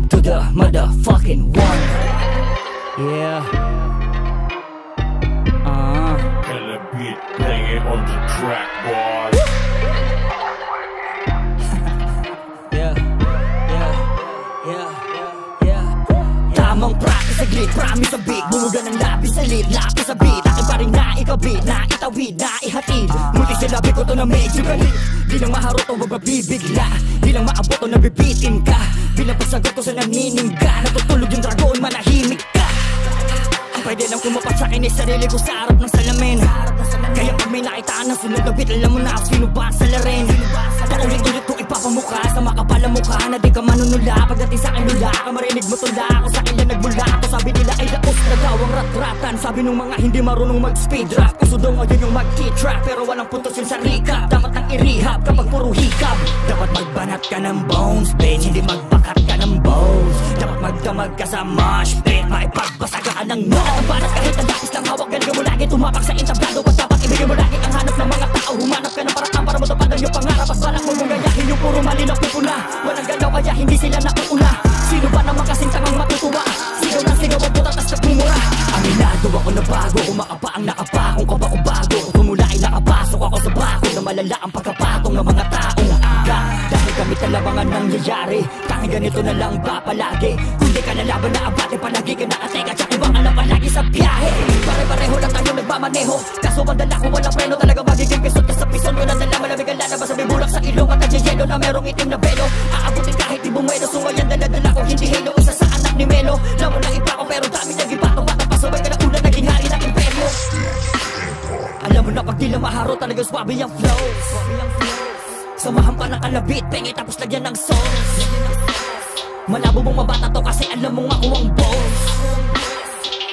to the motherfucking one. Yeah. Killer beat, play it on the track, boy. Tamang practice sa glit, promise sa beat. Bumuga ng lapis sa lid, lapis sa beat. Akin pa rin na ikabit, na itawid, na ihatid. Muti sinabi ko to na medyo galit. Di lang maharot o mabibigla, di lang maabot o nabibitin ka. Bilang pagsagot ko sa naniningga, natutulog yung dragon, manahimik ka. Ang pwede lang kumapat sa akin ay sarili ko sa harap ng salamin. Kaya pag may nakitaan ng sunod na beat, alam mo na sino ba ang salarin. Paulit-ulit ko ipapamukha sa makapal na mukha na di ka manunula. Pagdating sa akin lula ka, marinig mo tula ako. Sa akin lang nagmula ako, sabi nila ay laos na daw ang rat-ratan. Sabi nung mga hindi marunong mag-speed rap, uso daw ngayon yung mag-key track. Pero walang puntos yun sa recap, dapat nang i-rehab kapag puro hikab. Dapat magbanat ka ng bones, bitch, hindi magbakat ka ng bones. Dapat magdamag ka sa mosh pit, maipagbasaga ka ng no. Ang banat kahit ang lapis lang hawak, galing mo lagi tumapak sa entablado. Pag dapat ibigay mo lagi ang hanap ng mga tao, humanap ka ng paraan para matupad ang iyong pangarap. As balak mo mong gayahin yung puro malinok na puna. Walang galaw kaya hindi sila nakuuna. Sino ba naman kasing tangang matutuwa? Sigaw na sigaw ang puta tas nagmumura. Aminado ako na bago, kumakapa ang nakapa. Kung kaba o bago, kung tumula ay nakapasok ako sa bako na malala ang pagkapatong ng mga taong dahil kami talabangan nangyayari. Tanging ganito na lang ba palagi? Kung di ka nalaban na abate, palagi ka nakateka. Tsaka ibang alam palagi sa biyahe. Pare-pareho lang tayo nagmamaneho. Kaso ang dala ko walang preno, talaga magiging pisot ka sa pison. Ko na dala malamig ang lalabas, sabi bulak sa ilong at nagyayelo na merong itim na belo. Aabutin kahit di bumelo, so ngayon dala-dala ko hindi halo. Isa sa anak ni Melo, lamo na iba ko pero dami naging bato. Bata pasabay ka na una, naging hari ng imperyo. Alam mo na pag di lang maharo, talaga swabe ang flow. Samahan pa ng kalabit, pengi tapos lagyan ng sauce. Malabo mong mabata to kasi alam mong ako ang boss.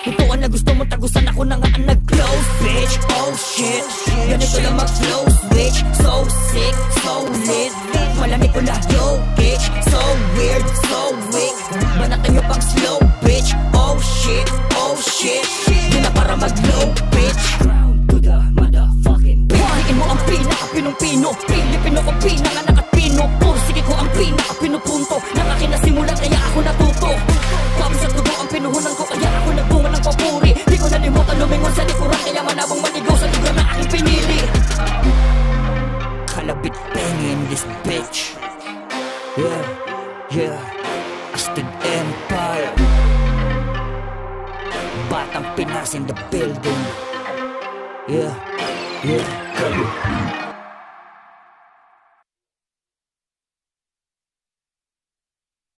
Tutuan na gusto mo tagusan, ako na nga ang nag-close, bitch. Oh shit, ganito lang mag-flow switch. So sick, so lit, malamig ko na yo, bitch. So weird, so weak, banatan nyo pang slow, bitch. Oh shit, di na para mag-low, bitch. To the motherfucking beat. Pariin mo ang pinaka-pinong-pino, Pilipino ko pinanganak at pinupur. Sige ko ang pinaka-pinupunto, nang akin na simulan kaya ako natuto. Pawis at dugo ang pinuhunan ko kaya ako nagbunga ng papuri. Di ko nalimutan lumingon sa likuran, kaya manabang maligaw sa lugar na aking pinili. Kalabit pengi in this bitch. Yeah, Aston Empire. Batang Pinas in the building. Yeah.